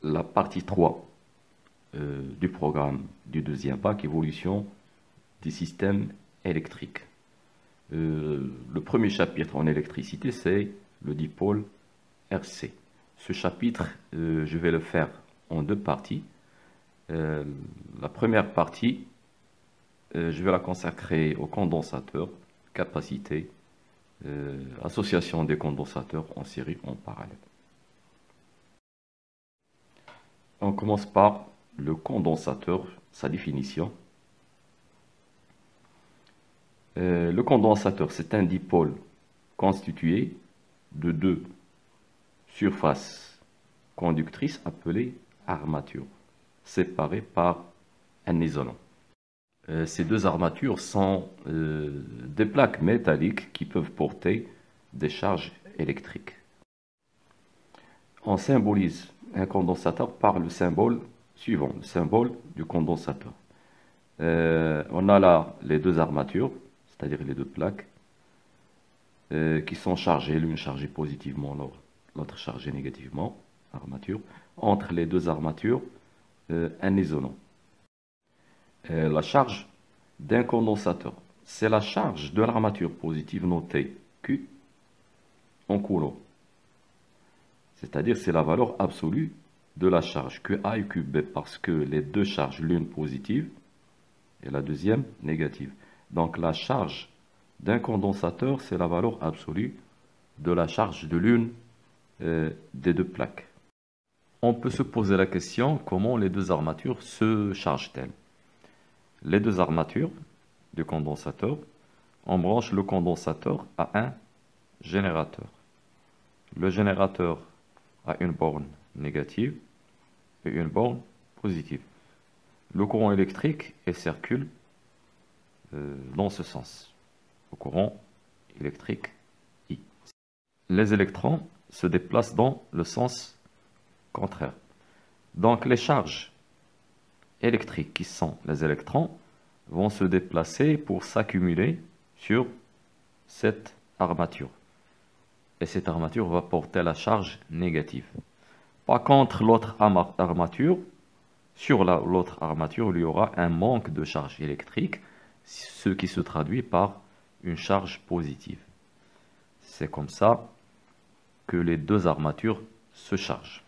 la partie 3 du programme du deuxième bac, évolution des systèmes électriques. Le premier chapitre en électricité, c'est le dipôle RC. Ce chapitre, je vais le faire en deux parties. La première partie, je vais la consacrer au condensateur, capacité, association des condensateurs en série en parallèle. On commence par le condensateur, sa définition. Le condensateur, c'est un dipôle constitué de deux surfaces conductrices appelées armatures, séparées par un isolant. Ces deux armatures sont des plaques métalliques qui peuvent porter des charges électriques. On symbolise un condensateur par le symbole suivant, le symbole du condensateur. On a là les deux armatures, c'est-à-dire les deux plaques, qui sont chargées, l'une chargée positivement, l'autre chargée négativement, armature. Entre les deux armatures, un isolant. La charge d'un condensateur, c'est la charge de l'armature positive notée Q en coulomb. C'est-à-dire c'est la valeur absolue de la charge QA et QB, parce que les deux charges, l'une positive et la deuxième négative. Donc la charge d'un condensateur, c'est la valeur absolue de la charge de l'une des deux plaques. On peut se poser la question, comment les deux armatures se chargent-elles? Les deux armatures du condensateur, on branche le condensateur à un générateur. Le générateur a une borne négative et une borne positive. Le courant électrique circule dans ce sens. Le courant électrique I. Les électrons se déplacent dans le sens contraire. Donc les charges électriques qui sont les électrons vont se déplacer pour s'accumuler sur cette armature. Et cette armature va porter la charge négative. Par contre, l'autre armature, sur l'autre armature, il y aura un manque de charge électrique, ce qui se traduit par une charge positive. C'est comme ça que les deux armatures se chargent.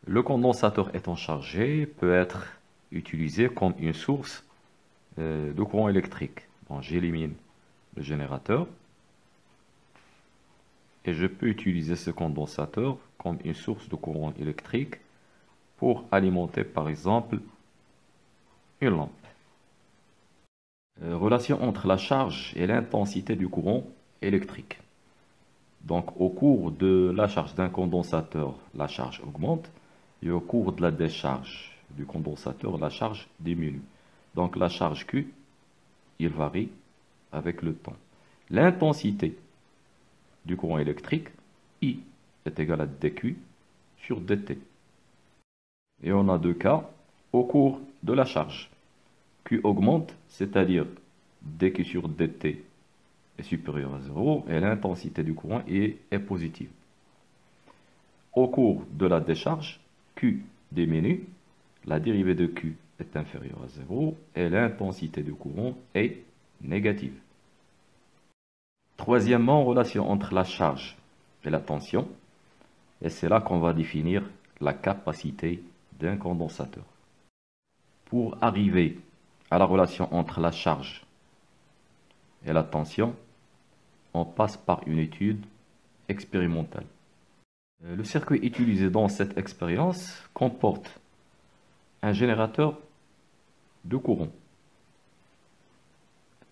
Le condensateur étant chargé peut être utilisé comme une source de courant électrique. Bon, j'élimine le générateur et je peux utiliser ce condensateur comme une source de courant électrique pour alimenter par exemple une lampe. Relation entre la charge et l'intensité du courant électrique. Donc au cours de la charge d'un condensateur, la charge augmente, et au cours de la décharge du condensateur, la charge diminue. Donc la charge Q, il varie avec le temps. L'intensité du courant électrique, I, est égale à dQ sur dt. Et on a deux cas au cours de la charge. Q augmente, c'est-à-dire dQ sur dt est supérieur à 0 et l'intensité du courant est positive. Au cours de la décharge, Q diminue, la dérivée de Q est inférieure à 0 et l'intensité du courant est négative. Troisièmement, relation entre la charge et la tension. Et c'est là qu'on va définir la capacité d'un condensateur. Pour arriver à la relation entre la charge et la tension, on passe par une étude expérimentale. Le circuit utilisé dans cette expérience comporte un générateur de courant.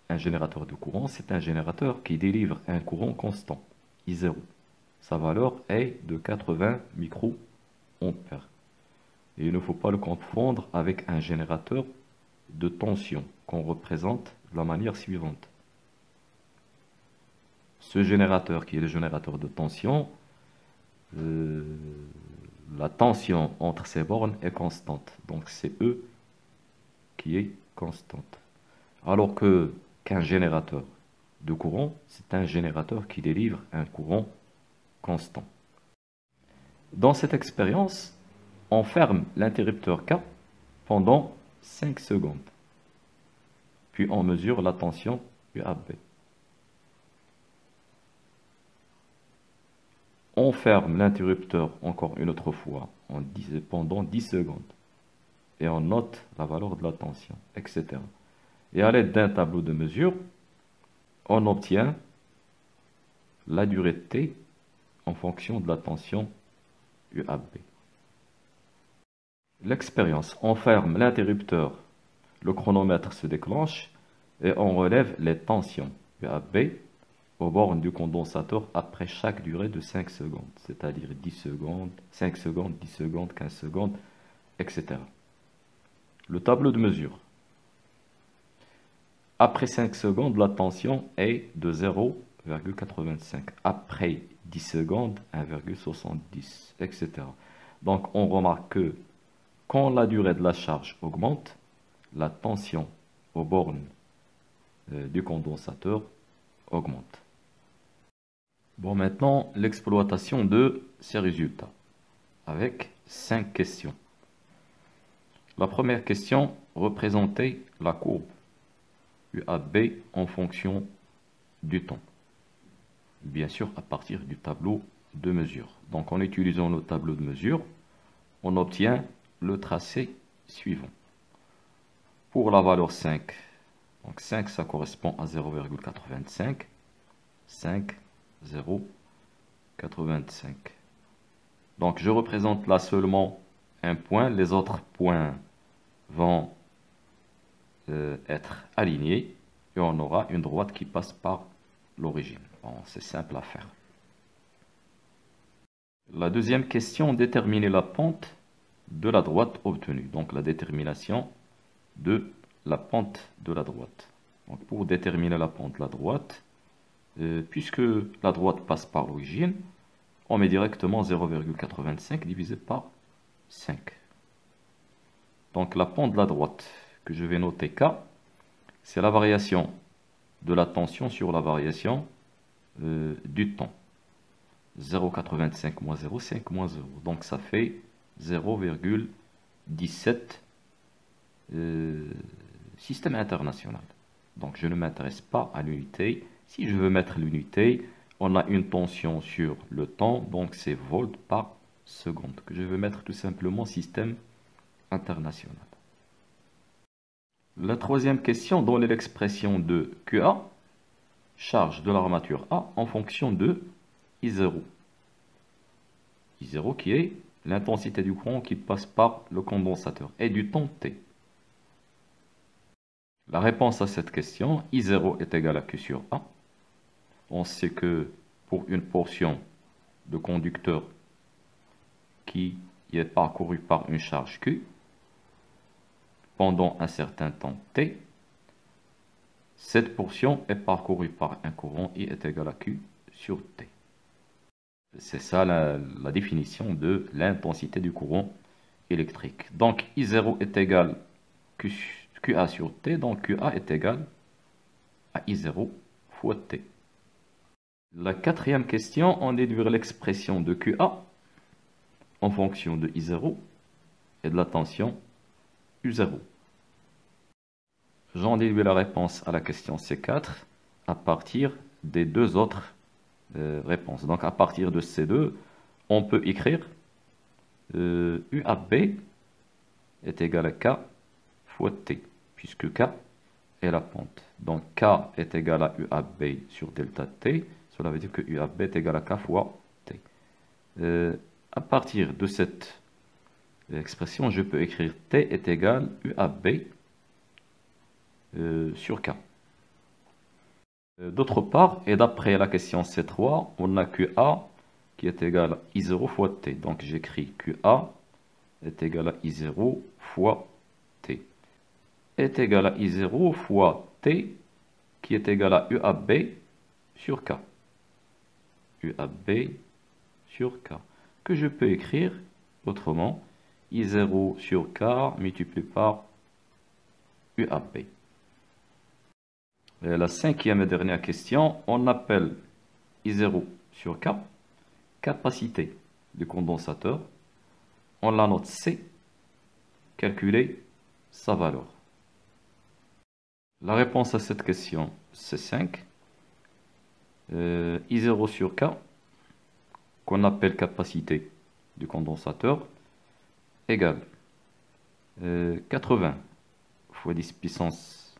Un générateur de courant, c'est un générateur qui délivre un courant constant, I0. Sa valeur est de 80 microampères. Et il ne faut pas le confondre avec un générateur de tension qu'on représente de la manière suivante. Ce générateur qui est le générateur de tension, la tension entre ces bornes est constante. Donc c'est E qui est constante. Alors qu'un générateur de courant, c'est un générateur qui délivre un courant constant. Dans cette expérience, On ferme l'interrupteur K pendant 5 secondes. Puis on mesure la tension UAB. On ferme l'interrupteur encore une autre fois pendant 10 secondes. Et on note la valeur de la tension, etc. Et à l'aide d'un tableau de mesure, on obtient la durée de T en fonction de la tension UAB. L'expérience, on ferme l'interrupteur, le chronomètre se déclenche et on relève les tensions UAB aux bornes du condensateur après chaque durée de 5 secondes, c'est-à-dire 10 secondes, 5 secondes, 10 secondes, 15 secondes, etc. Le tableau de mesure. Après 5 secondes, la tension est de 0,85. Après 10 secondes, 1,70, etc. Donc on remarque que quand la durée de la charge augmente, la tension aux bornes du condensateur augmente. Bon, maintenant, l'exploitation de ces résultats avec 5 questions. La première question, représenter la courbe UAB en fonction du temps. Bien sûr, à partir du tableau de mesure. Donc, en utilisant le tableau de mesure, on obtient le tracé suivant. Pour la valeur 5, donc 5, ça correspond à 0,85. 5, 0,85. Donc, je représente là seulement un point. Les autres points vont être alignés et on aura une droite qui passe par l'origine. Bon, c'est simple à faire. La deuxième question, déterminer la pente de la droite obtenue. Donc, la détermination de la pente de la droite. Donc, pour déterminer la pente de la droite, puisque la droite passe par l'origine, on met directement 0,85 divisé par 5. Donc la pente de la droite, que je vais noter K, c'est la variation de la tension sur la variation du temps. 0,85 moins 0, 5 moins 0. Donc ça fait 0,17 système international. Donc je ne m'intéresse pas à l'unité. Si je veux mettre l'unité, on a une tension sur le temps, donc c'est volts par seconde, que je veux mettre tout simplement système international. La troisième question, donner l'expression de QA, charge de l'armature A en fonction de I0. I0 qui est l'intensité du courant qui passe par le condensateur et du temps T. La réponse à cette question, I0 est égal à Q sur A. On sait que pour une portion de conducteur qui est parcourue par une charge Q, pendant un certain temps T, cette portion est parcourue par un courant I est égal à Q sur T. C'est ça la définition de l'intensité du courant électrique. Donc I0 est égal à QA sur T, donc QA est égal à I0 fois T. La quatrième question, on déduire l'expression de QA en fonction de I0 et de la tension U0. J'en déduis la réponse à la question C4 à partir des deux autres réponses. Donc à partir de ces deux, on peut écrire UAB est égal à K fois T, puisque K est la pente. Donc K est égal à UAB sur delta T. Cela veut dire que UAB est égal à K fois T. À partir de cette expression, je peux écrire T est égal à UAB sur K. D'autre part, et d'après la question C3, on a QA qui est égal à I0 fois T. Donc j'écris QA est égal à I0 fois T. Est égal à I0 fois T qui est égal à UAB sur K. UAB sur K, que je peux écrire autrement, I0 sur K multiplié par UAB. Et la cinquième et dernière question, on appelle I0 sur K capacité du condensateur on la note C. Calculer sa valeur. La réponse à cette question, c'est 5. I0 sur K, qu'on appelle capacité du condensateur, égale 80 fois 10 puissance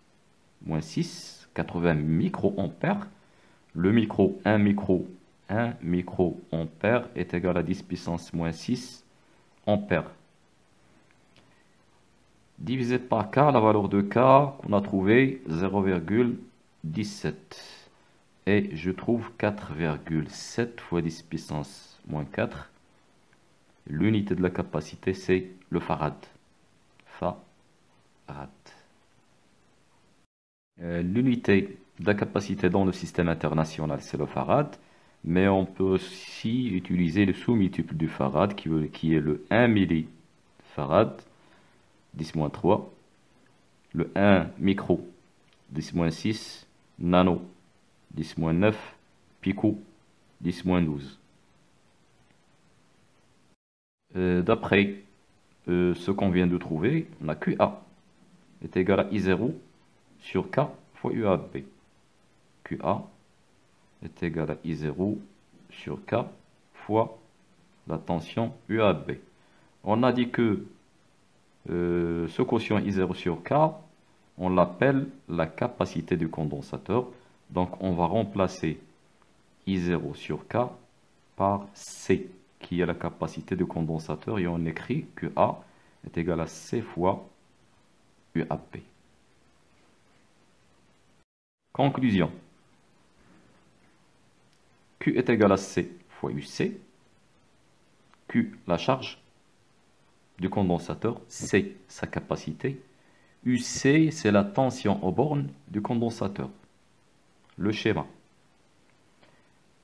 moins 6, 80 microampères. Le micro, 1 microampère est égal à 10 puissance moins 6 ampères. Divisé par K, la valeur de K qu'on a trouvé 0,17. Et je trouve 4,7 fois 10 puissance moins 4. L'unité de la capacité, c'est le farad. Farad. L'unité de la capacité dans le système international, c'est le farad. Mais on peut aussi utiliser le sous-multiple du farad, qui est le 1 millifarad, 10-3. Le 1 micro, 10-6. Nano, 10-9. Pico, 10-12. D'après ce qu'on vient de trouver, on a QA est égal à I0 sur K fois UAB. QA est égal à I0 sur K fois la tension UAB. On a dit que ce quotient I0 sur K, on l'appelle la capacité du condensateur. Donc on va remplacer I0 sur K par C, qui est la capacité du condensateur, et on écrit que A est égal à C fois UAP. Conclusion. Q est égal à C fois UC. Q, la charge du condensateur. C, sa capacité. UC, c'est la tension aux bornes du condensateur. Le schéma.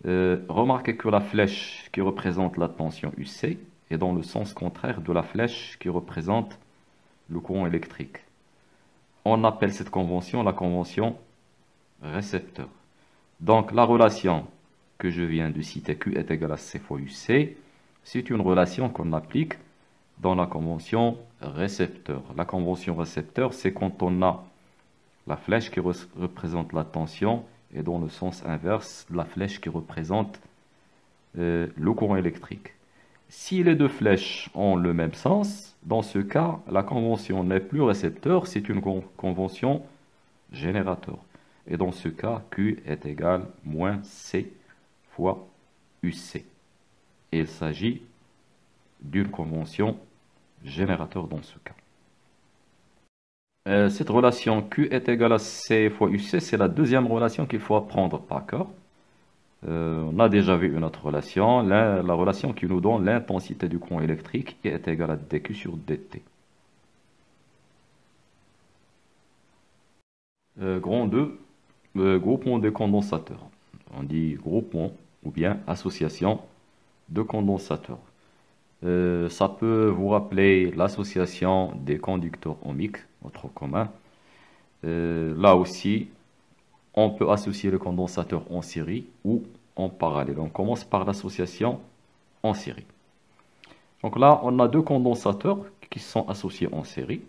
Remarquez que la flèche qui représente la tension UC est dans le sens contraire de la flèche qui représente le courant électrique. On appelle cette convention la convention récepteur. Donc la relation que je viens de citer, Q est égal à C fois UC, c'est une relation qu'on applique dans la convention récepteur. La convention récepteur, c'est quand on a la flèche qui représente la tension et dans le sens inverse, la flèche qui représente le courant électrique. Si les deux flèches ont le même sens, dans ce cas, la convention n'est plus récepteur, c'est une convention générateur. Et dans ce cas, Q est égal moins C fois UC. Et il s'agit d'une convention générateur dans ce cas. Cette relation Q est égal à C fois UC, c'est la deuxième relation qu'il faut apprendre par cœur. On a déjà vu une autre relation, la relation qui nous donne l'intensité du courant électrique qui est égale à dQ sur dt. Grand 2, groupement de condensateurs. On dit groupement ou bien association de condensateurs. Ça peut vous rappeler l'association des conducteurs ohmiques, notre commun. Là aussi, on peut associer le condensateur en série ou en parallèle. On commence par l'association en série. Donc là, on a deux condensateurs qui sont associés en série.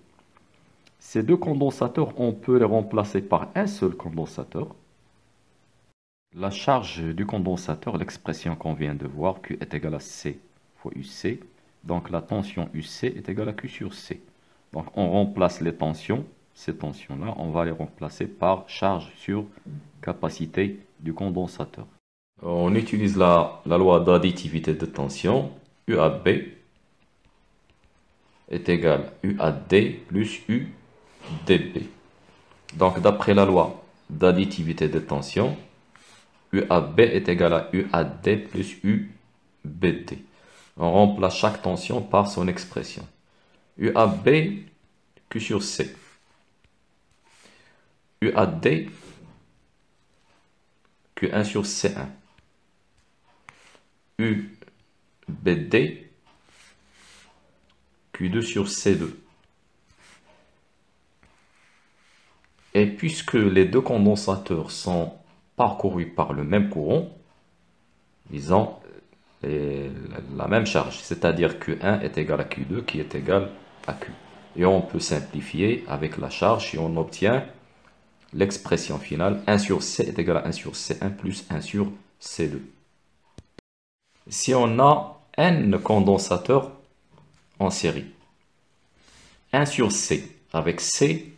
Ces deux condensateurs, on peut les remplacer par un seul condensateur. La charge du condensateur, l'expression qu'on vient de voir, Q est égal à C fois UC. Donc la tension UC est égale à Q sur C. Donc on remplace les tensions, ces tensions-là, on va les remplacer par charge sur capacité du condensateur. On utilise la loi d'additivité de tension. UAB est égal à UAD plus UDB. Donc d'après la loi d'additivité de tension, UAB est égal à UAD plus UBD. On remplace chaque tension par son expression. UAB, Q sur C. UAD, Q1 sur C1. UBD, Q2 sur C2. Et puisque les deux condensateurs sont parcourus par le même courant, ils ont la même charge, c'est-à-dire Q1 est égal à Q2 qui est égal à Q. Et on peut simplifier avec la charge et on obtient l'expression finale 1 sur C est égal à 1 sur C1 plus 1 sur C2. Si on a n condensateurs en série, 1 sur C, avec C,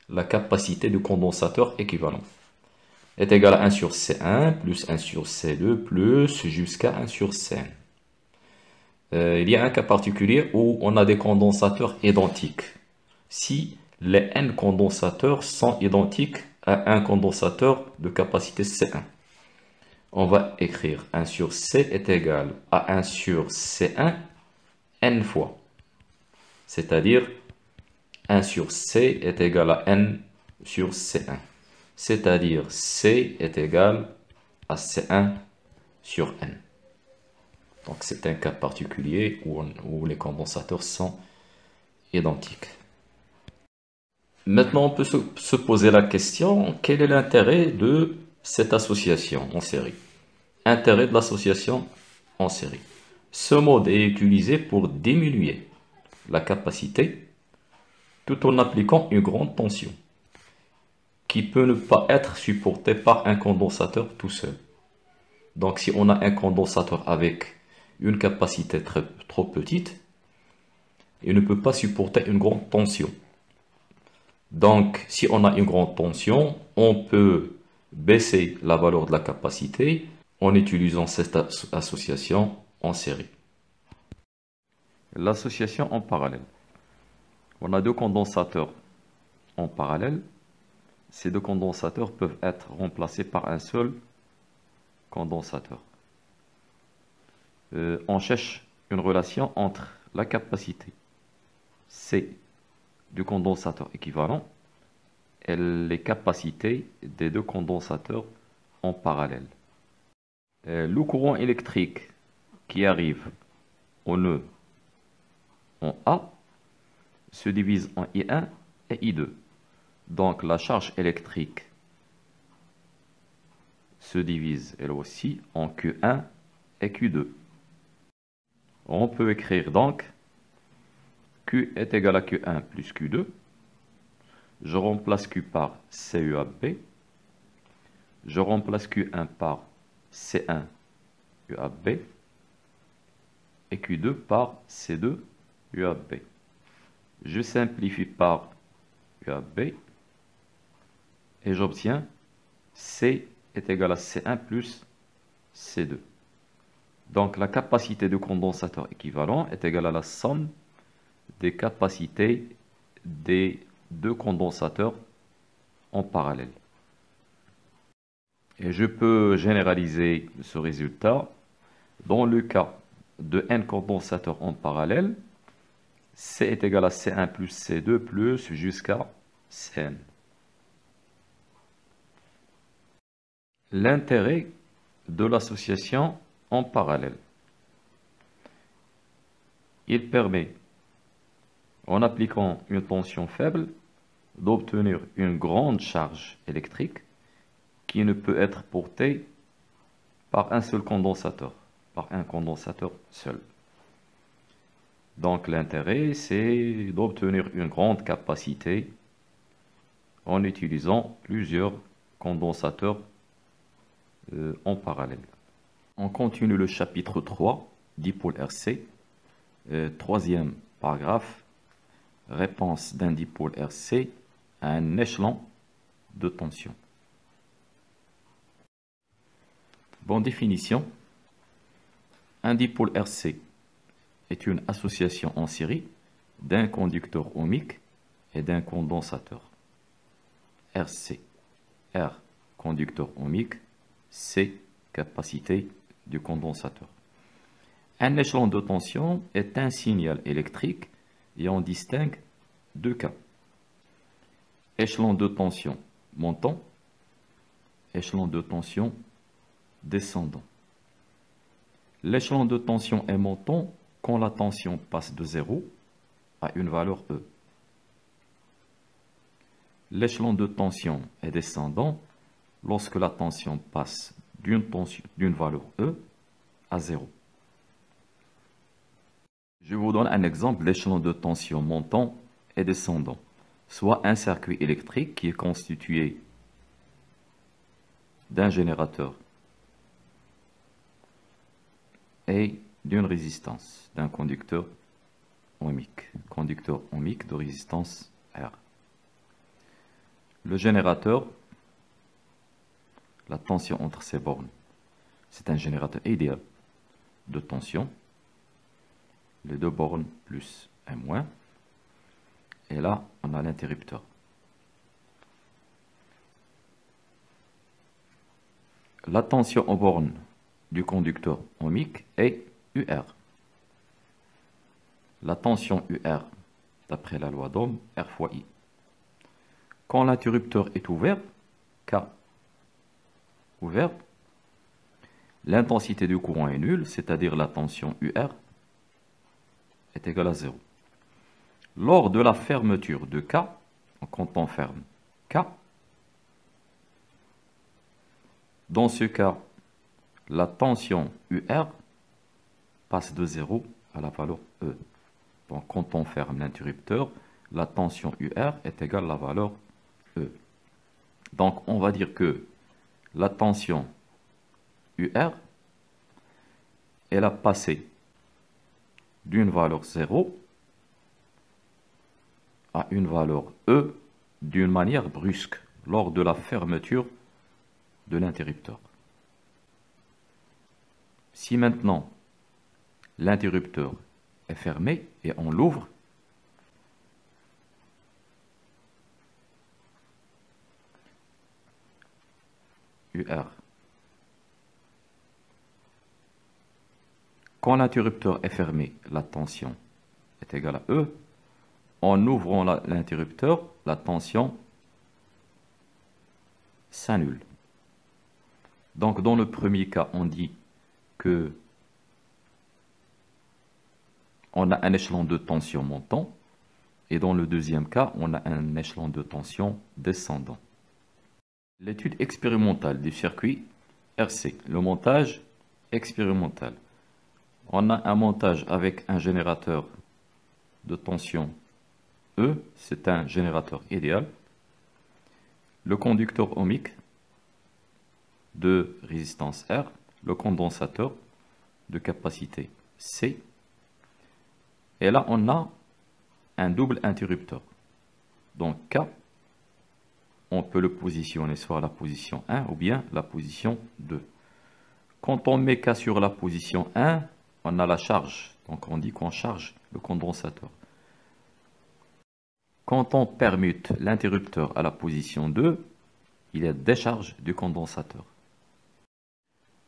la capacité du condensateur équivalent, est égal à 1 sur C1 plus 1 sur C2 plus jusqu'à 1 sur Cn. Il y a un cas particulier où on a des condensateurs identiques. Si les n condensateurs sont identiques à un condensateur de capacité C1, on va écrire 1 sur C est égal à 1 sur C1 n fois. C'est-à-dire 1 sur C est égal à n sur C1. C'est-à-dire C est égal à C1 sur n. Donc c'est un cas particulier où les condensateurs sont identiques. Maintenant, on peut se poser la question, quel est l'intérêt de cette association en série? Intérêt de l'association en série. Ce mode est utilisé pour diminuer la capacité tout en appliquant une grande tension qui peut ne pas être supportée par un condensateur tout seul. Donc si on a un condensateur avec une capacité trop petite, il ne peut pas supporter une grande tension. Donc si on a une grande tension, on peut baisser la valeur de la capacité en utilisant cette association en série. L'association en parallèle. On a deux condensateurs en parallèle. Ces deux condensateurs peuvent être remplacés par un seul condensateur. On cherche une relation entre la capacité C du condensateur équivalent et les capacités des deux condensateurs en parallèle. Le courant électrique qui arrive en E en A se divise en I1 et I2. Donc la charge électrique se divise elle aussi en Q1 et Q2. On peut écrire donc Q est égal à Q1 plus Q2. Je remplace Q par CUAB. Je remplace Q1 par C1 UAB et Q2 par C2 UAB. Je simplifie par UAB et j'obtiens C est égal à C1 plus C2. Donc la capacité du condensateur équivalent est égale à la somme des capacités des deux condensateurs en parallèle. Et je peux généraliser ce résultat dans le cas de n condensateurs en parallèle. C est égal à C1 plus C2 plus jusqu'à Cn. L'intérêt de l'association en parallèle. Il permet, en appliquant une tension faible, d'obtenir une grande charge électrique qui ne peut être portée par un seul condensateur, par un condensateur seul. Donc l'intérêt, c'est d'obtenir une grande capacité en utilisant plusieurs condensateurs en parallèle. On continue le chapitre 3, dipôle RC, troisième paragraphe, réponse d'un dipôle RC à un échelon de tension. Bonne définition. Un dipôle RC est une association en série d'un conducteur ohmique et d'un condensateur. RC, R, conducteur ohmique, C, capacité du condensateur. Un échelon de tension est un signal électrique et on distingue deux cas. Échelon de tension montant, échelon de tension descendant. L'échelon de tension est montant quand la tension passe de 0 à une valeur E. L'échelon de tension est descendant lorsque la tension passe d'une valeur E à 0. Je vous donne un exemple d'échelon de tension montant et descendant, soit un circuit électrique qui est constitué d'un générateur et d'une résistance, d'un conducteur ohmique de résistance R. Le générateur, la tension entre ces bornes, c'est un générateur idéal de tension, les deux bornes plus et moins, et là on a l'interrupteur. La tension aux bornes du conducteur ohmique est UR. La tension UR, d'après la loi d'Ohm, R fois I. Quand l'interrupteur est ouvert, K ouvert, l'intensité du courant est nulle, c'est-à-dire la tension UR est égale à 0. Lors de la fermeture de K, quand on ferme K, dans ce cas, la tension UR passe de 0 à la valeur E. Donc quand on ferme l'interrupteur, la tension UR est égale à la valeur E. Donc on va dire que la tension UR, elle a passé d'une valeur 0 à une valeur E d'une manière brusque lors de la fermeture de l'interrupteur. Si maintenant l'interrupteur est fermé et on l'ouvre, UR. Quand l'interrupteur est fermé, la tension est égale à E. En ouvrant l'interrupteur, la tension s'annule. Donc dans le premier cas, on dit que on a un échelon de tension montant, et dans le deuxième cas, on a un échelon de tension descendant. L'étude expérimentale du circuit RC, le montage expérimental. On a un montage avec un générateur de tension E, c'est un générateur idéal. Le conducteur ohmique de résistance R, le condensateur de capacité C. Et là, on a un double interrupteur. Donc K, on peut le positionner soit à la position 1 ou bien la position 2. Quand on met K sur la position 1, on a la charge. Donc on dit qu'on charge le condensateur. Quand on permute l'interrupteur à la position 2, il y a décharge du condensateur.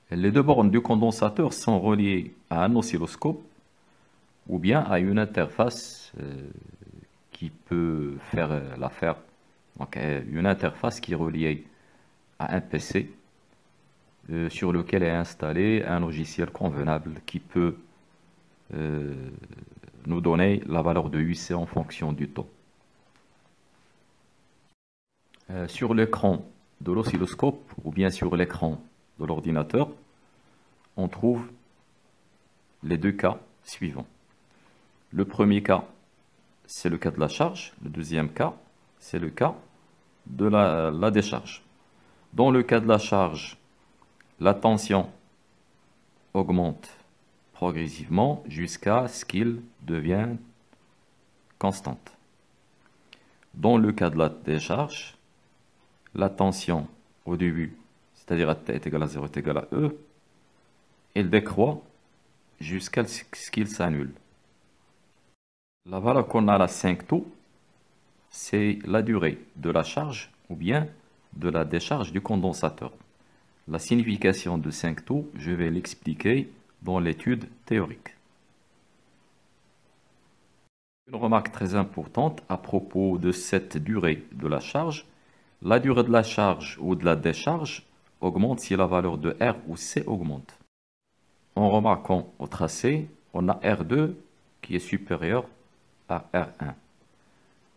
Les deux bornes du condensateur sont reliées à un oscilloscope ou bien à une interface qui peut faire l'affaire. Donc une interface qui est reliée à un PC sur lequel est installé un logiciel convenable qui peut nous donner la valeur de UC en fonction du temps. Sur l'écran de l'oscilloscope ou bien sur l'écran de l'ordinateur, on trouve les deux cas suivants. Le premier cas, c'est le cas de la charge. Le deuxième cas, c'est le cas de la décharge. Dans le cas de la charge, la tension augmente progressivement jusqu'à ce qu'il devienne constante. Dans le cas de la décharge, la tension au début, c'est-à-dire T est égal à 0 est égal à E, elle décroît jusqu'à ce qu'il s'annule. La valeur qu'on a à la 5 τ, c'est la durée de la charge ou bien de la décharge du condensateur. La signification de 5 τ, je vais l'expliquer dans l'étude théorique. Une remarque très importante à propos de cette durée de la charge. La durée de la charge ou de la décharge augmente si la valeur de R ou C augmente. En remarquant au tracé, on a R2 qui est supérieur à R1.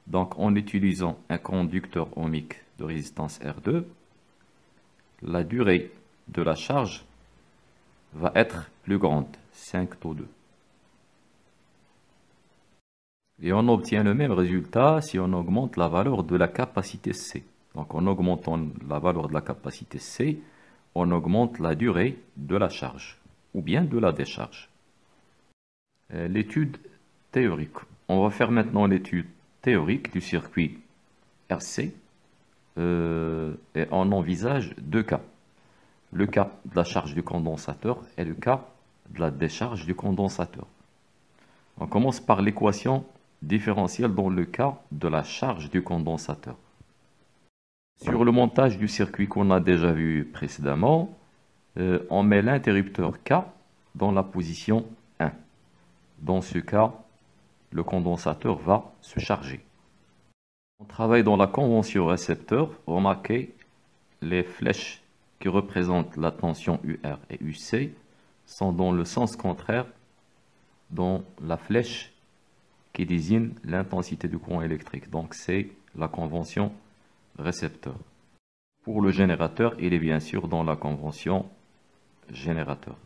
Donc en utilisant un conducteur ohmique de résistance R2, la durée de la charge va être plus grande, 5 τ2. Et on obtient le même résultat si on augmente la valeur de la capacité C. Donc en augmentant la valeur de la capacité C, on augmente la durée de la charge ou bien de la décharge. L'étude théorique. On va faire maintenant l'étude théorique du circuit RC et on envisage deux cas. Le cas de la charge du condensateur et le cas de la décharge du condensateur. On commence par l'équation différentielle dans le cas de la charge du condensateur. Sur le montage du circuit qu'on a déjà vu précédemment, on met l'interrupteur K dans la position 1. Dans ce cas, le condensateur va se charger. On travaille dans la convention récepteur. Remarquez les flèches qui représentent la tension UR et UC sont dans le sens contraire dans la flèche qui désigne l'intensité du courant électrique. Donc c'est la convention récepteur. Pour le générateur, il est bien sûr dans la convention générateur.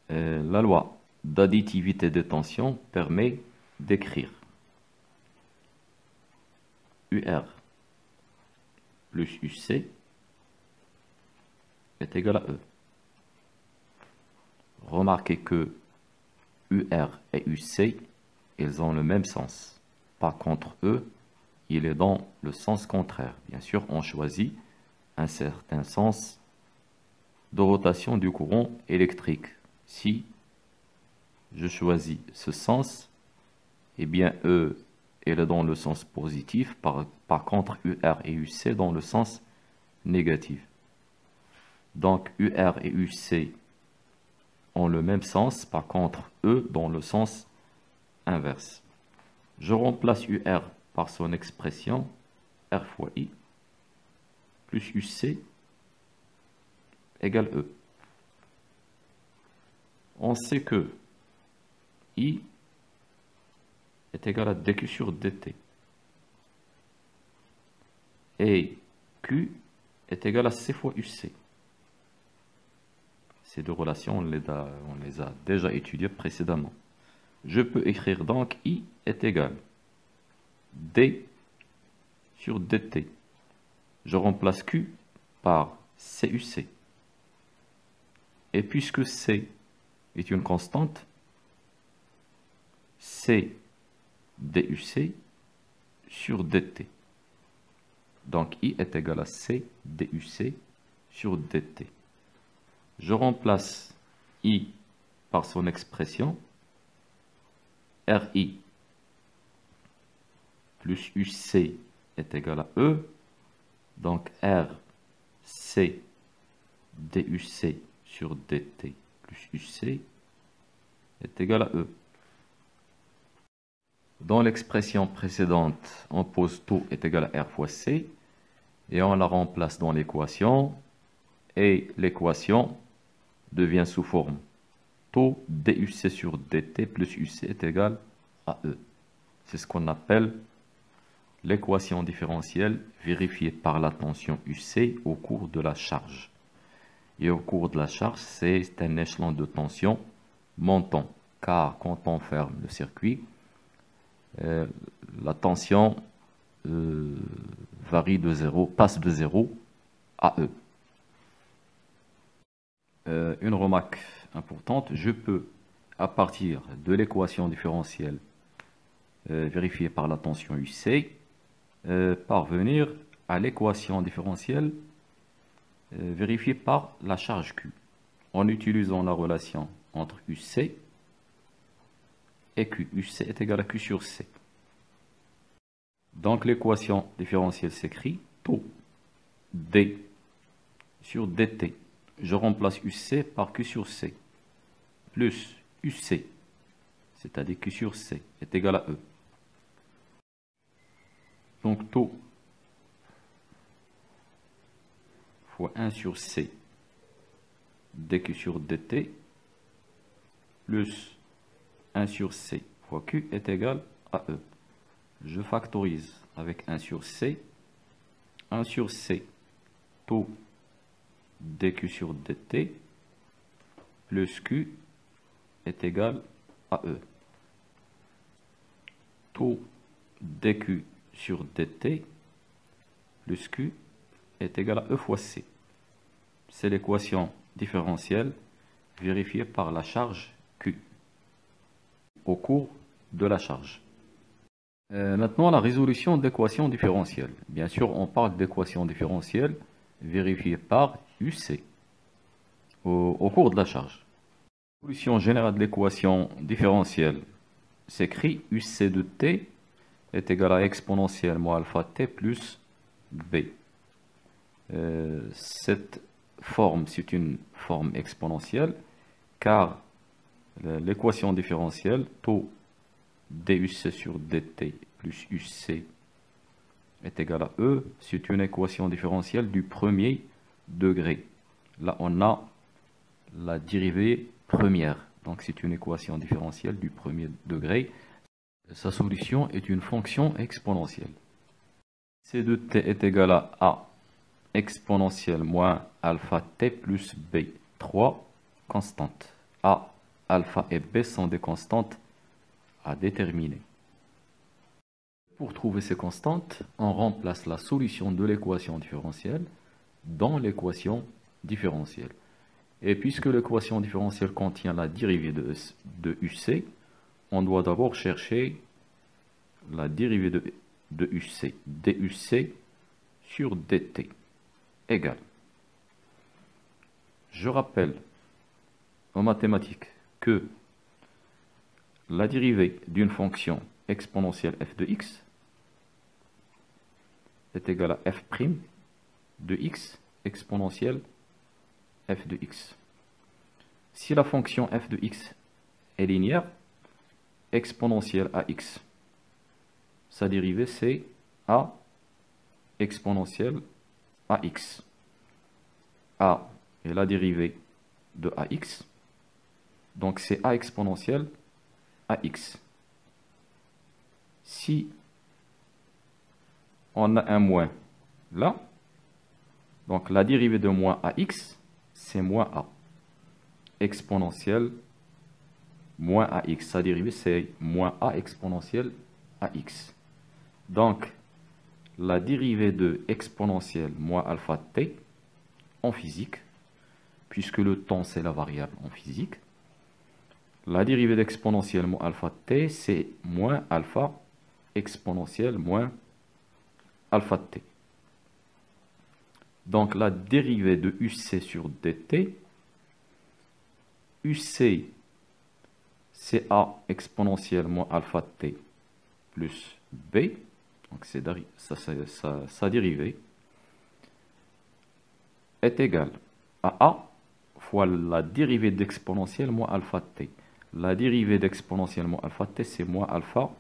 La loi d'additivité des tensions permet d'écrire UR plus UC est égal à E. Remarquez que UR et UC, ils ont le même sens. Par contre, E, il est dans le sens contraire. Bien sûr, on choisit un certain sens de rotation du courant électrique. Si je choisis ce sens, eh bien E, il est dans le sens positif. Par contre, UR et UC dans le sens négatif. Donc, UR et UC ont le même sens, par contre, E dans le sens inverse. Je remplace UR par son expression R fois I plus UC égale E. On sait que I est égal à dQ sur dt. Et Q est égal à C fois UC. Ces deux relations, on les a déjà étudiées précédemment. Je peux écrire donc I est égal D sur dt. Je remplace Q par CUC. Et puisque C est une constante, C DUC sur dt. Donc I est égal à C DUC sur dt. Je remplace I par son expression RI plus UC est égal à E. Donc RC DUC sur dt plus UC est égal à E. Dans l'expression précédente, on pose taux est égal à R fois C et on la remplace dans l'équation et l'équation devient sous forme taux DUC sur dt plus UC est égal à E. C'est ce qu'on appelle l'équation différentielle vérifiée par la tension UC au cours de la charge. Et au cours de la charge, c'est un échelon de tension montant, car quand on ferme le circuit, la tension varie de 0, passe de 0 à E. Une remarque importante, je peux, à partir de l'équation différentielle vérifiée par la tension UC, parvenir à l'équation différentielle vérifiée par la charge Q, en utilisant la relation entre UC et Q. UC est égal à Q sur C. Donc l'équation différentielle s'écrit taux D sur dt. Je remplace UC par Q sur C, plus UC, c'est-à-dire Q sur C, est égal à E. Donc taux fois 1 sur C dQ sur dt plus 1 sur C fois Q est égal à E. Je factorise avec 1 sur C. 1 sur C, taux dQ sur dt plus Q est égal à E. taux dq sur dt plus q est égal à E fois C. C'est l'équation différentielle vérifiée par la charge Q au cours de la charge. Maintenant, la résolution d'équation différentielle. Bien sûr, on parle d'équation différentielle vérifiée par UC au cours de la charge. La solution générale de l'équation différentielle s'écrit UC de t est égal à exponentielle moins alpha t plus b. Cette forme, c'est une forme exponentielle, car l'équation différentielle, taux duc sur dt plus uc est égal à E, c'est une équation différentielle du premier degré. Là, on a la dérivée première, donc c'est une équation différentielle du premier degré. Sa solution est une fonction exponentielle. C de t est égal à A exponentielle moins alpha t plus b. 3 constantes. A, alpha et b sont des constantes à déterminer. Pour trouver ces constantes, on remplace la solution de l'équation différentielle dans l'équation différentielle. Et puisque l'équation différentielle contient la dérivée de UC, on doit d'abord chercher la dérivée de UC, duc sur dt égale. Je rappelle en mathématiques que la dérivée d'une fonction exponentielle f de x est égale à f' de x exponentielle f de x. Si la fonction f de x est linéaire, exponentielle à x, sa dérivée c'est a exponentielle à x. A est la dérivée de ax, donc c'est a exponentielle à x. Si on a un moins là, donc la dérivée de moins ax, c'est moins a. Exponentielle moins ax, sa dérivée c'est moins a exponentielle ax. Donc, la dérivée de exponentielle moins alpha t en physique, puisque le temps c'est la variable en physique, la dérivée d'exponentielle moins alpha t c'est moins alpha exponentielle moins alpha t. Donc la dérivée de uc sur dt, uc c'est a exponentielle moins alpha t plus b, donc c'est sa dérivée, est égale à a fois la dérivée d'exponentielle moins alpha t. La dérivée d'exponentielle moins alpha t, c'est moins alpha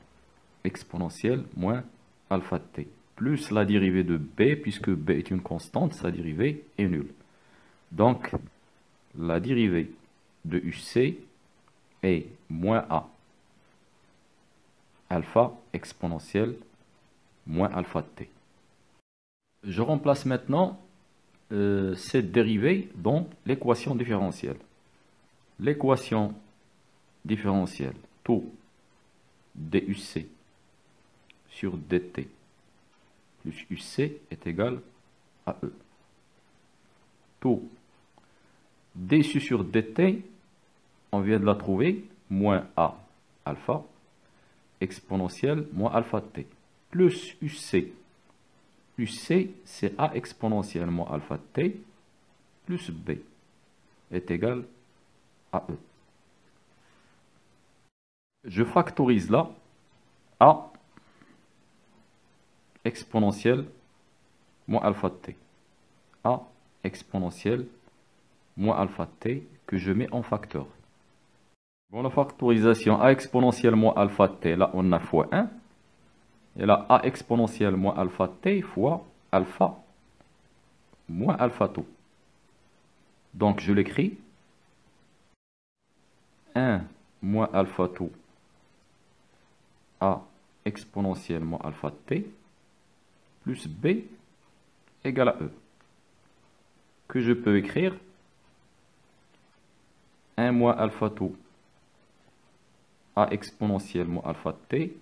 exponentielle moins alpha t, plus la dérivée de b, puisque b est une constante, sa dérivée est nulle. Donc, la dérivée de uc est moins a alpha exponentielle moins alpha t. Je remplace maintenant cette dérivée dans l'équation différentielle. L'équation différentielle taux duc sur dt plus uc est égal à E. Taux duc sur dt, on vient de la trouver, moins a alpha exponentielle moins alpha t, plus uc. uc, c'est a exponentielle moins alpha t plus b est égal à E. Je factorise là a exponentielle moins alpha t. A exponentielle moins alpha t que je mets en facteur. Bon, la factorisation a exponentielle moins alpha t, là on a fois 1. Et là a exponentielle moins alpha t fois alpha moins alpha tau. Donc je l'écris 1 moins alpha tau a exponentielle moins alpha t plus b égale à E, que je peux écrire 1 moins alpha tau a exponentielle moins alpha t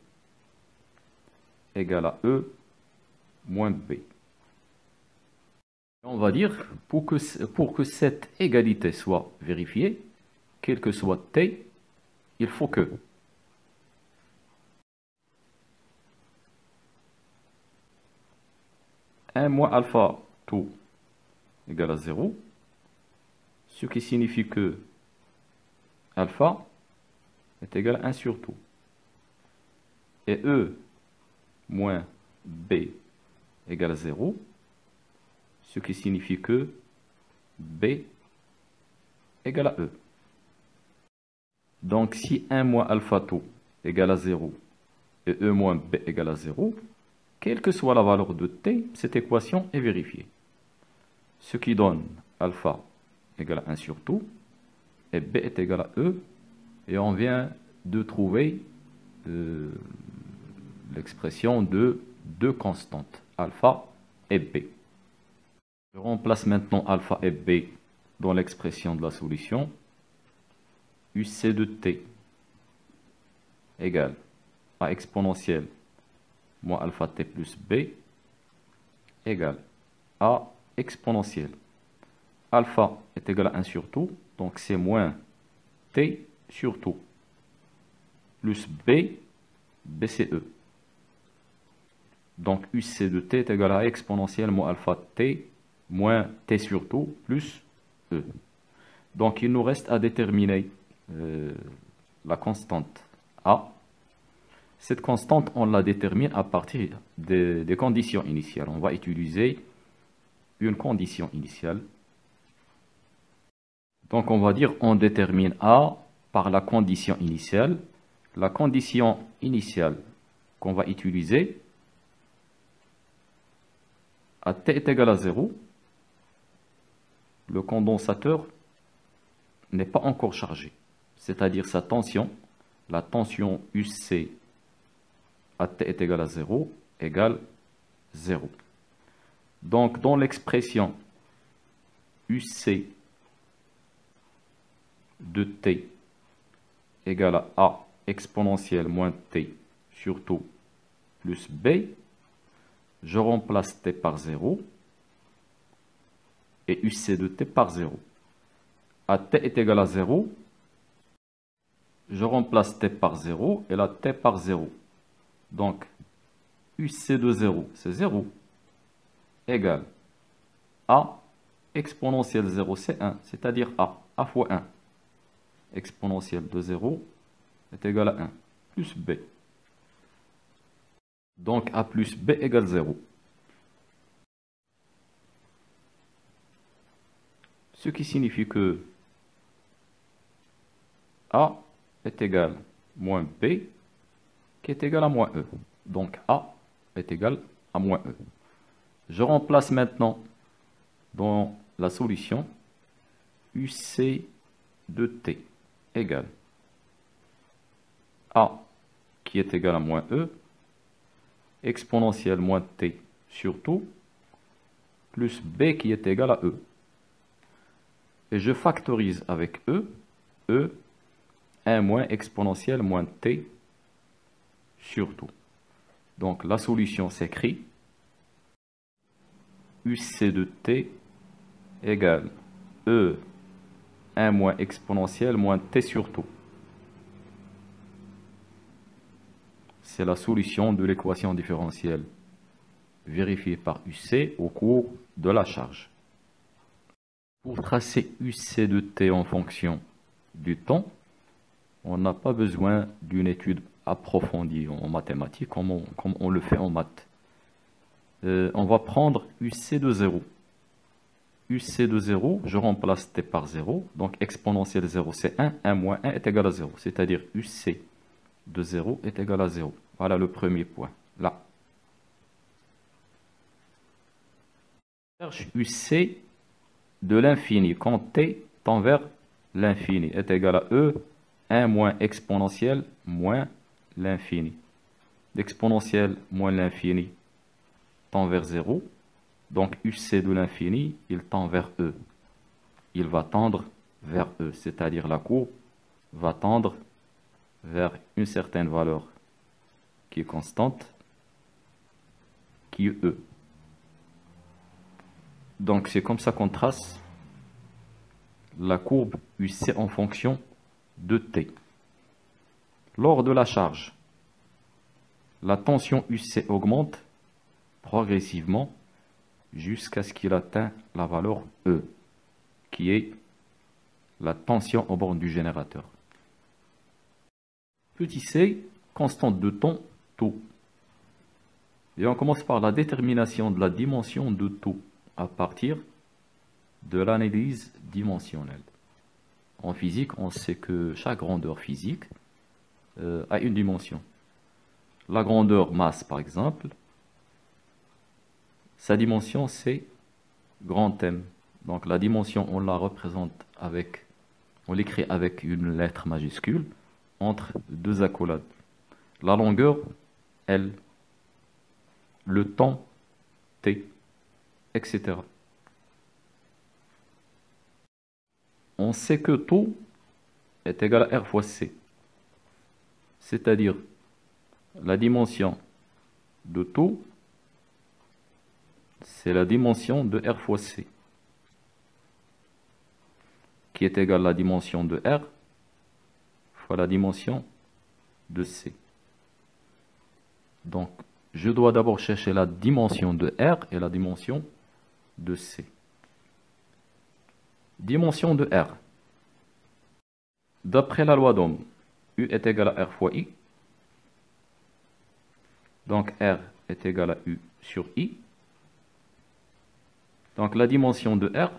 égale à E moins B. On va dire, pour que cette égalité soit vérifiée, quel que soit T, il faut que un moins alpha tout égale à 0, ce qui signifie que alpha est égal à 1 sur tout. Et E moins B égale à 0, ce qui signifie que B égale à E. Donc si 1 moins alpha tout égale à 0 et E moins B égale à 0, quelle que soit la valeur de T, cette équation est vérifiée. Ce qui donne alpha égale à 1 sur tout, et B est égal à E, et on vient de trouver l'expression de deux constantes, alpha et B. Je remplace maintenant alpha et B dans l'expression de la solution. UC de T égale à exponentielle moins alpha T plus B égale à exponentielle. Alpha est égal à 1 sur tout, donc c'est moins T sur tout, plus B, BCE. Donc UC de T est égal à exponentielle moins alpha T moins T sur tout plus E. Donc il nous reste à déterminer la constante A. Cette constante, on la détermine à partir des conditions initiales. On va utiliser une condition initiale. Donc on va dire on détermine A par la condition initiale. La condition initiale qu'on va utiliser, à T est égal à 0, le condensateur n'est pas encore chargé. C'est-à-dire sa tension, la tension UC à T est égal à 0, égale 0. Donc dans l'expression UC de T égale à A exponentielle moins T sur tout plus B, je remplace T par 0 et UC de T par 0. À T est égal à 0, je remplace T par 0 et la T par 0. Donc, UC de 0, c'est 0, égale A exponentielle 0, c'est 1, c'est-à-dire A fois 1. Exponentielle de 0 est égal à 1, plus B. Donc, A plus B égale 0. Ce qui signifie que A est égal à moins B, qui est égal à moins E. Donc A est égal à moins E. Je remplace maintenant dans la solution UC de T égale A qui est égal à moins E, exponentielle moins T sur tout, plus B qui est égal à E. Et je factorise avec E, 1 moins exponentielle moins T sur tout. Donc la solution s'écrit UC de T égale E 1 moins exponentielle moins T sur tout. C'est la solution de l'équation différentielle vérifiée par UC au cours de la charge. Pour tracer UC de T en fonction du temps, on n'a pas besoin d'une étude approfondie en mathématiques comme on le fait en maths. On va prendre UC de 0. UC de 0, je remplace T par 0, donc exponentielle 0 c'est 1, 1 moins 1 est égal à 0, c'est-à-dire UC de 0 est égal à 0. Voilà le premier point, là. Cherche UC de l'infini quand T tend vers l'infini est égal à E, 1 moins exponentielle moins l'infini. L'exponentielle moins l'infini tend vers 0. Donc UC de l'infini, il tend vers E. Il va tendre vers E, c'est-à-dire la courbe va tendre vers une certaine valeur qui est constante. qui est E. Donc c'est comme ça qu'on trace la courbe UC en fonction de T. Lors de la charge, la tension UC augmente progressivement jusqu'à ce qu'il atteigne la valeur E, qui est la tension aux bornes du générateur. Petit c, constante de temps, taux. Et on commence par la détermination de la dimension de taux à partir de l'analyse dimensionnelle. En physique, on sait que chaque grandeur physique a une dimension. La grandeur masse, par exemple, sa dimension, c'est grand M. Donc la dimension, on la représente avec, on l'écrit avec une lettre majuscule entre deux accolades. La longueur, L. Le temps, T, etc. On sait que taux est égal à R fois C. C'est-à-dire la dimension de taux, c'est la dimension de R fois C, qui est égale à la dimension de R fois la dimension de C. Donc, je dois d'abord chercher la dimension de R et la dimension de C. Dimension de R. D'après la loi d'Ohm, U est égal à R fois I. Donc, R est égal à U sur I. Donc, la dimension de R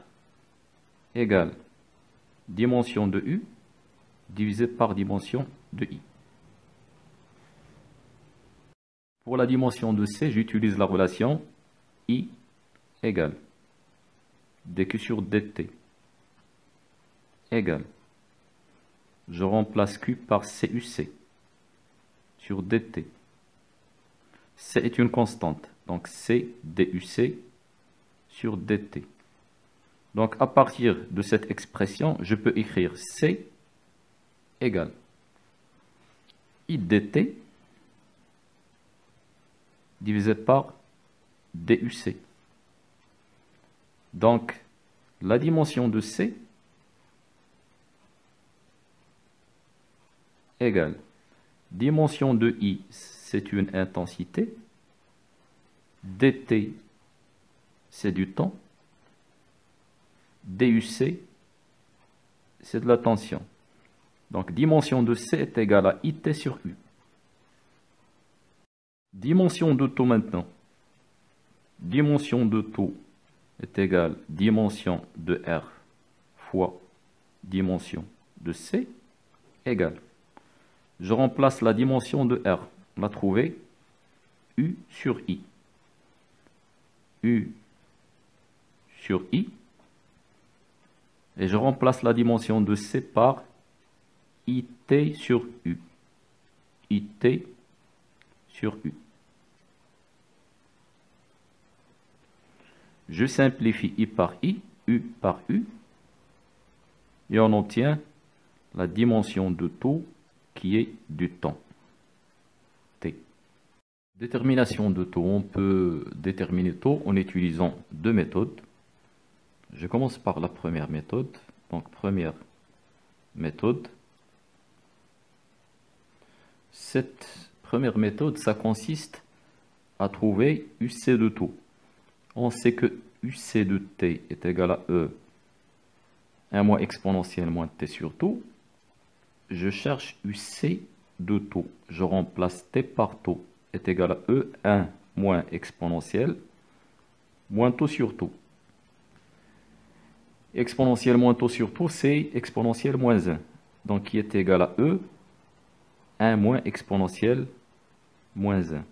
égale dimension de U divisé par dimension de I. Pour la dimension de C, j'utilise la relation I égale dQ sur dt égale, je remplace Q par CUC sur dt. C est une constante, donc C DUC sur dt. Donc à partir de cette expression, je peux écrire C égale I dt divisé par DUC. Donc la dimension de C égale dimension de I, c'est une intensité, dt, c'est du temps, DUC, c'est de la tension. Donc, dimension de C est égale à IT sur U. Dimension de taux maintenant. Dimension de taux est égale dimension de R fois dimension de C égale. Je remplace la dimension de R. On l'a trouvé U sur I. U sur I. Et je remplace la dimension de C par IT sur U. IT sur U. Je simplifie I par I, U par U. Et on obtient la dimension de taux qui est du temps. T. Détermination de taux. On peut déterminer taux en utilisant deux méthodes. Je commence par la première méthode. Donc, première méthode. Cette première méthode, ça consiste à trouver UC de taux. On sait que UC de T est égal à E, 1 moins exponentielle moins T sur taux. Je cherche UC de taux. Je remplace T par taux est égal à E, 1 moins exponentielle moins taux sur taux. Exponentielle moins taux sur taux, c'est exponentielle moins 1. Donc, qui est égal à E, 1 moins exponentielle moins 1.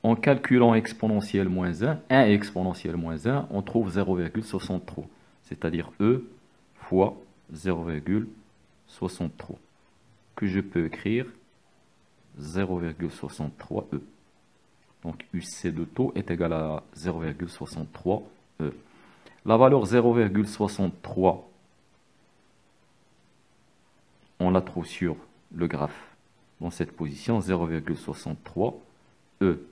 En calculant exponentielle moins 1, 1 exponentielle moins 1, on trouve 0,63. C'est-à-dire E fois 0,63. Que je peux écrire 0,63 E. Donc, UC de taux est égal à 0,63 E. La valeur 0,63, on la trouve sur le graphe dans cette position, 0,63 E.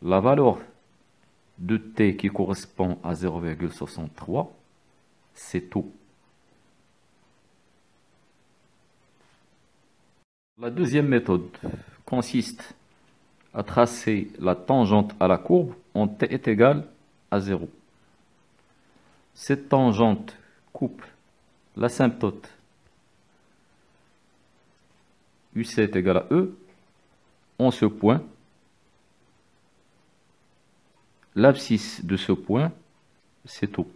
La valeur de t qui correspond à 0,63, c'est tout. La deuxième méthode consiste à tracer la tangente à la courbe en t est égal à 0. Cette tangente coupe l'asymptote UC est égal à E en ce point. L'abscisse de ce point, c'est tout.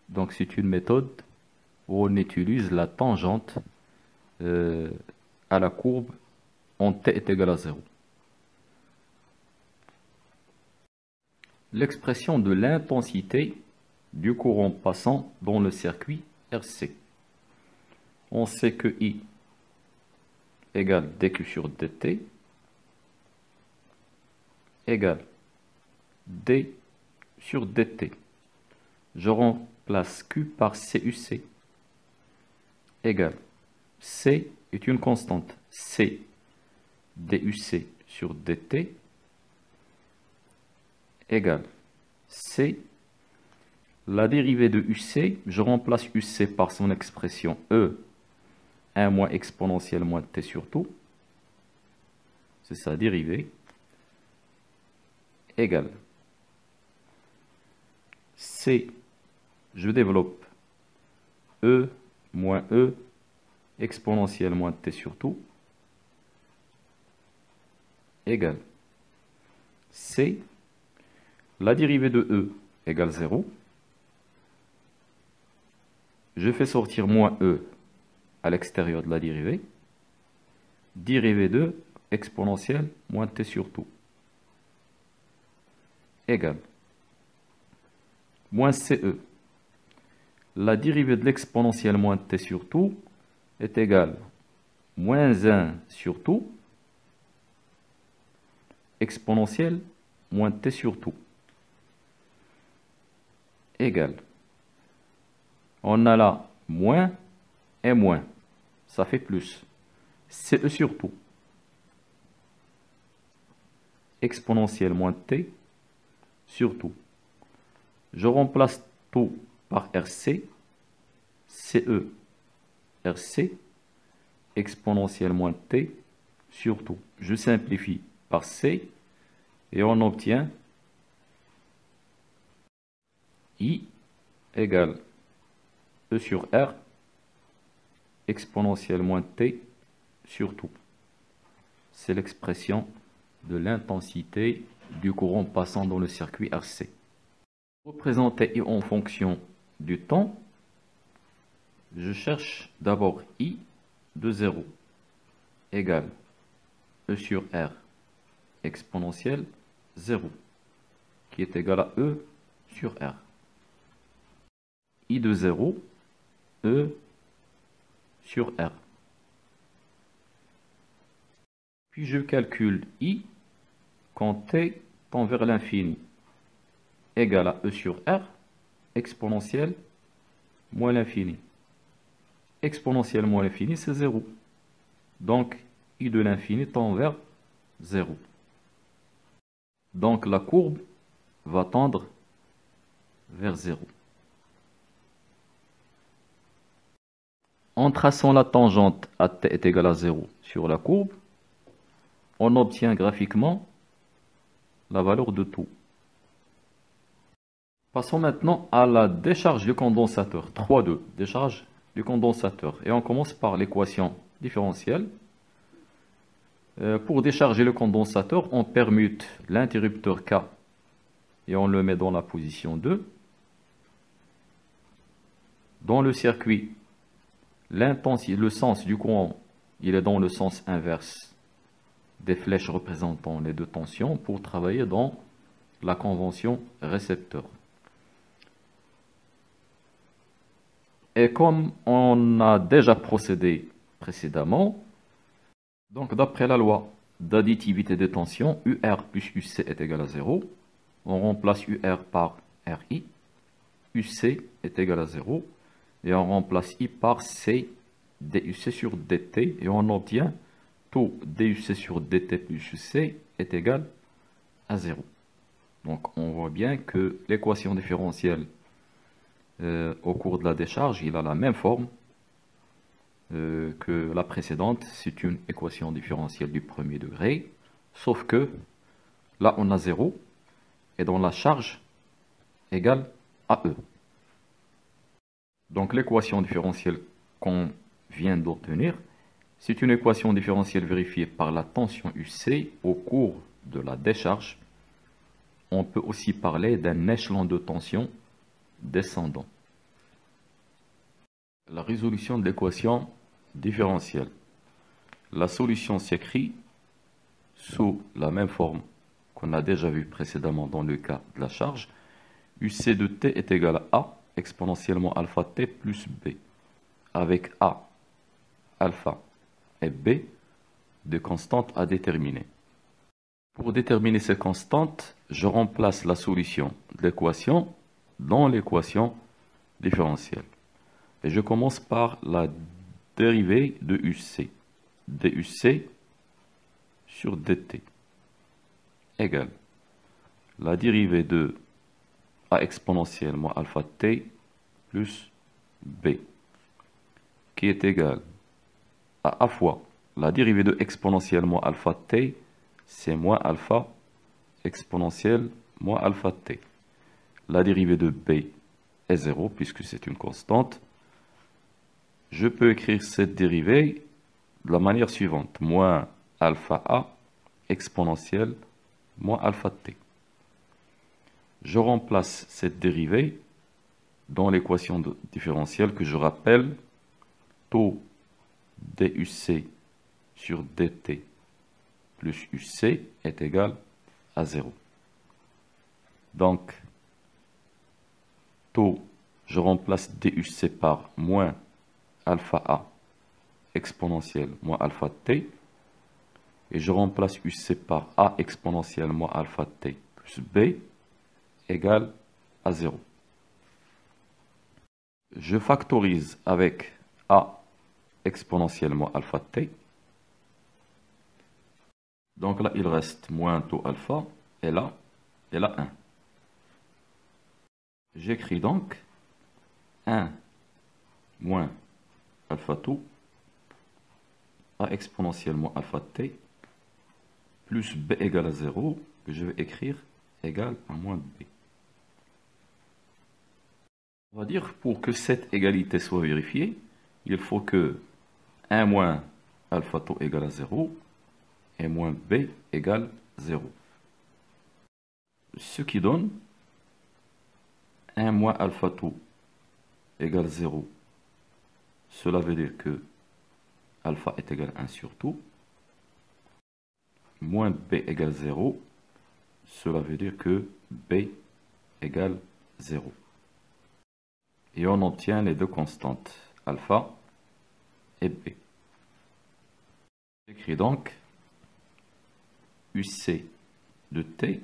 Donc c'est une méthode où on utilise la tangente à la courbe en t est égal à 0. L'expression de l'intensité du courant passant dans le circuit RC. On sait que I égale dQ sur dt égale d sur dt. Je remplace Q par CUC égale C est une constante, C DUC sur dt égale C, la dérivée de UC, je remplace UC par son expression E, 1 moins exponentielle moins t sur tout, c'est sa dérivée, égale C, je développe E moins E exponentielle moins t sur tout, égale C, la dérivée de E égale 0. Je fais sortir moins E à l'extérieur de la dérivée. Dérivée de exponentielle moins t sur tout égale moins CE. La dérivée de l'exponentielle moins t sur tout est égale moins 1 sur tout exponentielle moins t sur tout égale. On a là moins et moins. Ça fait plus. CE sur tout. Exponentielle moins t sur tout. Je remplace tout par RC. CE RC. Exponentielle moins t sur tout. Je simplifie par C et on obtient I égale E sur R exponentielle moins t sur tout. C'est l'expression de l'intensité du courant passant dans le circuit RC. Représenter I en fonction du temps, je cherche d'abord I de 0 égale E sur R exponentielle 0 qui est égal à E sur R. I de 0, E sur R. Puis je calcule I quand t tend vers l'infini égal à E sur R exponentielle moins l'infini. Exponentielle moins l'infini, c'est 0. Donc, I de l'infini tend vers 0. Donc, la courbe va tendre vers 0. En traçant la tangente à t est égal à 0 sur la courbe, on obtient graphiquement la valeur de tout. Passons maintenant à la décharge du condensateur. 3,2, décharge du condensateur. Et on commence par l'équation différentielle. Pour décharger le condensateur, on permute l'interrupteur K et on le met dans la position 2. Dans le circuit, le sens du courant, il est dans le sens inverse des flèches représentant les deux tensions pour travailler dans la convention récepteur. Et comme on a déjà procédé précédemment, donc d'après la loi d'additivité des tensions, UR plus UC est égal à 0. On remplace UR par RI. UC est égal à 0. Et on remplace I par C DUC sur DT. Et on obtient taux DUC sur DT plus UC est égal à 0. Donc on voit bien que l'équation différentielle au cours de la décharge, il a la même forme que la précédente. C'est une équation différentielle du premier degré, sauf que là on a 0 et dans la charge égale à E. Donc l'équation différentielle qu'on vient d'obtenir, c'est une équation différentielle vérifiée par la tension UC au cours de la décharge. On peut aussi parler d'un échelon de tension descendant. La résolution de l'équation différentielle. La solution s'écrit sous la même forme qu'on a déjà vu précédemment dans le cas de la charge. UC de t est égal à A exponentiellement alpha t plus B, avec A, alpha et B de constantes à déterminer. Pour déterminer ces constantes, je remplace la solution de l'équation dans l'équation différentielle. Et je commence par la dérivée de UC. DUC sur DT égale la dérivée de A exponentielle moins alpha t plus B, qui est égale à fois la dérivée de exponentielle moins alpha t, c'est moins alpha exponentielle moins alpha t. La dérivée de B est 0 puisque c'est une constante. Je peux écrire cette dérivée de la manière suivante. Moins alpha a exponentielle moins alpha t. Je remplace cette dérivée dans l'équation différentielle que je rappelle. Taux DUC sur DT plus UC est égal à 0. Donc, taux, je remplace DUC par moins alpha A exponentielle moins alpha T. Et je remplace UC par A exponentielle moins alpha T plus B égale à 0. Je factorise avec A exponentielle moins alpha T. Donc là, il reste moins taux alpha, et là 1. J'écris donc 1 moins alpha taux A exponentielle moins alpha T plus B égale à 0, que je vais écrire égale à moins B. On va dire, pour que cette égalité soit vérifiée, il faut que 1 moins alpha taux égale à 0 et moins B égale 0. Ce qui donne 1 moins alpha taux égale 0. Cela veut dire que alpha est égal à 1 sur tout. Moins B égale 0. Cela veut dire que B égale 0. Et on obtient les deux constantes, alpha et B. J'écris donc UC de T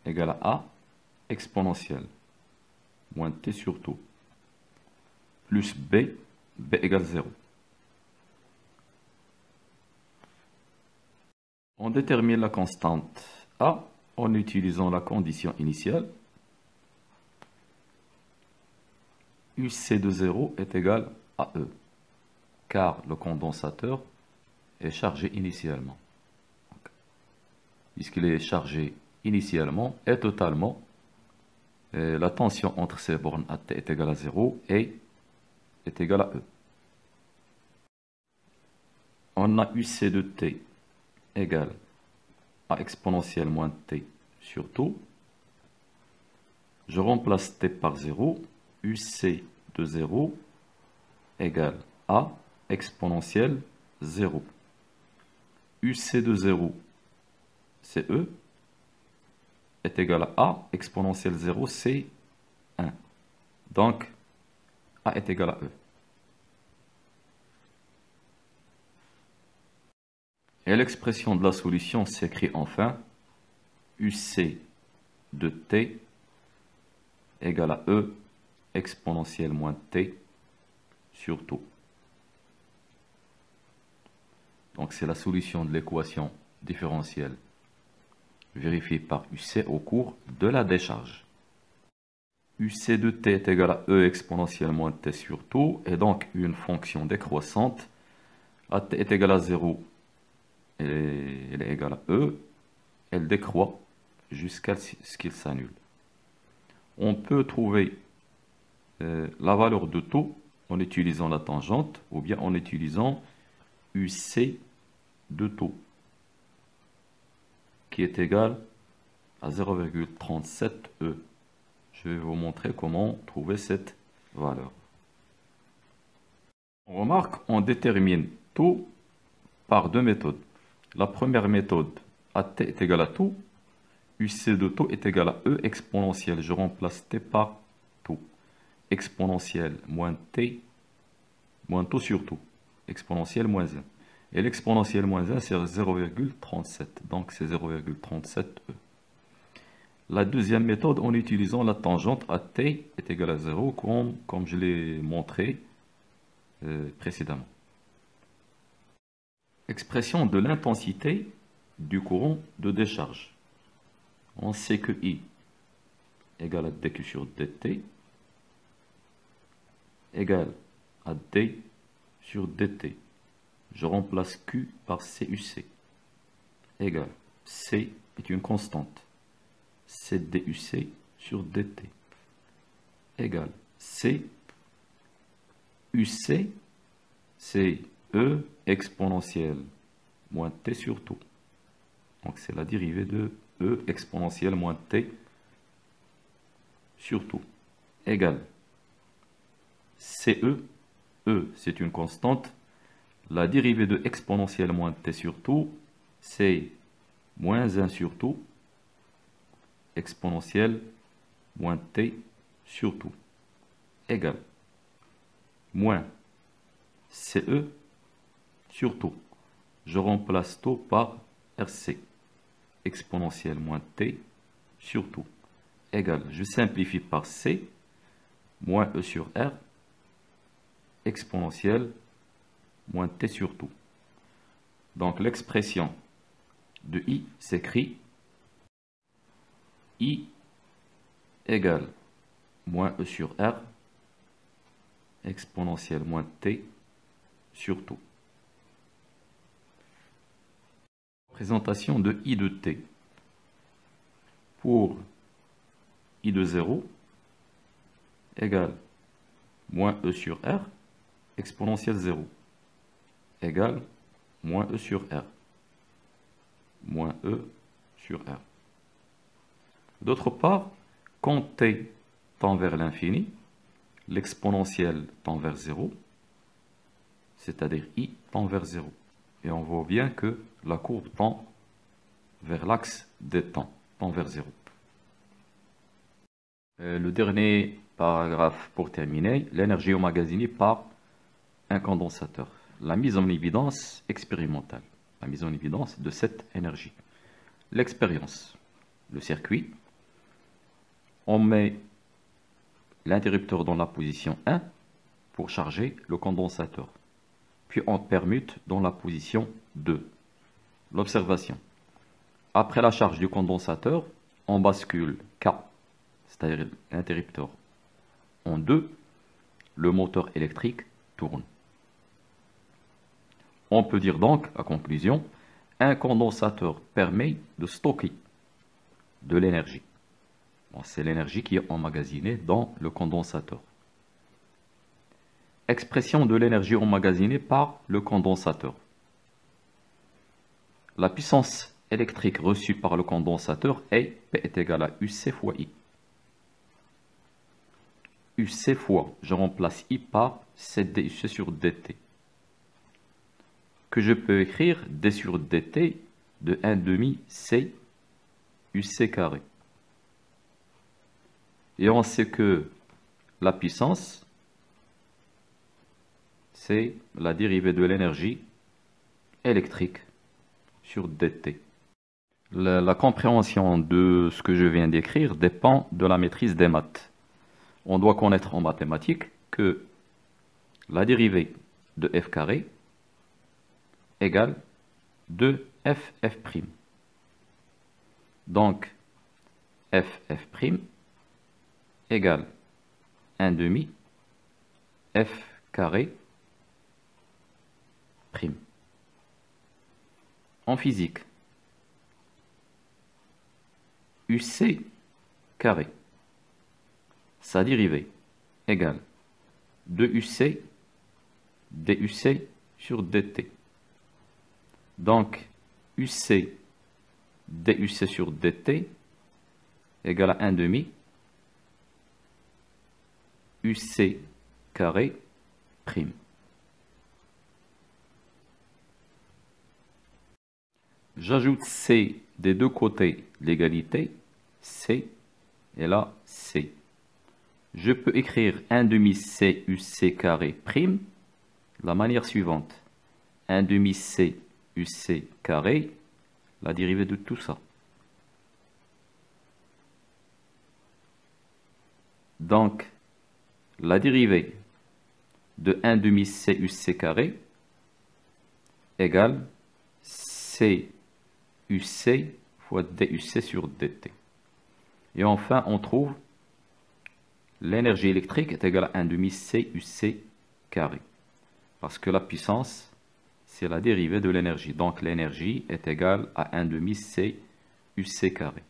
égale à A exponentielle moins T sur tout plus B, B égale 0. On détermine la constante A en utilisant la condition initiale. UC de 0 est égal à E, car le condensateur est chargé initialement. Puisqu'il est chargé initialement et totalement, la tension entre ces bornes à T est égale à 0 et est égale à E. On a UC de T égale à exponentielle moins T sur tout. Je remplace T par 0. UC de 0 égale à exponentielle 0. UC de 0, c'est E, est égal à A exponentielle 0, c'est 1. Donc, A est égal à E. Et l'expression de la solution s'écrit enfin UC de T égale à E exponentielle moins T sur tout. Donc c'est la solution de l'équation différentielle vérifiée par UC au cours de la décharge. UC de t est égal à E exponentielle moins t sur tout, et donc une fonction décroissante. À t est égal à 0, elle est égale à E, elle décroît jusqu'à ce qu'il s'annule. On peut trouver la valeur de taux en utilisant la tangente ou bien en utilisant UC de taux qui est égal à 0,37 E. Je vais vous montrer comment trouver cette valeur. On remarque, on détermine taux par deux méthodes. La première méthode, AT est égal à taux, UC de taux est égal à E exponentielle. Je remplace T par taux. Exponentielle moins T, moins taux sur taux. Exponentielle moins 1. Et l'exponentielle moins 1, c'est 0,37. Donc c'est 0,37 E. La deuxième méthode, en utilisant la tangente à t est égal à 0, comme je l'ai montré précédemment. Expression de l'intensité du courant de décharge. On sait que I égale à dQ sur dt égale à D sur dt. Je remplace Q par CUC égale C est une constante. C'est DUC sur dt égale C UC, c'est E exponentielle moins T sur tout. Donc c'est la dérivée de E exponentielle moins T sur tout égale CE, E c'est une constante, la dérivée de exponentielle moins T sur tout, c'est moins 1 sur tout, exponentielle moins T sur tout, égale moins CE sur tout. Je remplace tout par RC, exponentielle moins T sur tout, égale, je simplifie par C, moins E sur R, exponentielle moins T sur tout. Donc l'expression de I s'écrit I égale moins E sur R, exponentielle moins T sur tout. Présentation de I de T. Pour I de 0 égale moins E sur R, exponentielle 0, égale moins E sur R, moins E sur R. D'autre part, quand t tend vers l'infini, l'exponentielle tend vers 0, c'est-à-dire I tend vers 0. Et on voit bien que la courbe tend vers l'axe des temps, tend vers 0. Le dernier paragraphe pour terminer, l'énergie emmagasinée par un condensateur. La mise en évidence expérimentale, la mise en évidence de cette énergie. L'expérience, le circuit, on met l'interrupteur dans la position 1 pour charger le condensateur. Puis on permute dans la position 2. L'observation. Après la charge du condensateur, on bascule K, c'est-à-dire l'interrupteur, en 2. Le moteur électrique tourne. On peut dire donc, à conclusion, un condensateur permet de stocker de l'énergie. Bon, c'est l'énergie qui est emmagasinée dans le condensateur. Expression de l'énergie emmagasinée par le condensateur. La puissance électrique reçue par le condensateur est P est égal à UC fois I. UC fois, je remplace I par CDUC sur DT. Que je peux écrire D sur DT de 1/2 C UC carré. Et on sait que la puissance, c'est la dérivée de l'énergie électrique sur dt. La compréhension de ce que je viens d'écrire dépend de la maîtrise des maths. On doit connaître en mathématiques que la dérivée de f carré égale de FF'. Donc, FF' égale 1 demi F carré prime. En physique, UC carré, sa dérivée égale 2UC DUC sur DT. Donc, UC DUC sur DT égale à 1 demi UC carré prime. J'ajoute C des deux côtés l'égalité, C et là C. Je peux écrire 1 demi C UC carré prime de la manière suivante. 1 demi C UC carré, la dérivée de tout ça. Donc, la dérivée de 1 demi C UC carré égale C UC fois DUC sur DT. Et enfin, on trouve l'énergie électrique est égale à 1 demi C UC carré. Parce que la puissance, c'est la dérivée de l'énergie. Donc l'énergie est égale à 1 demi C UC carré.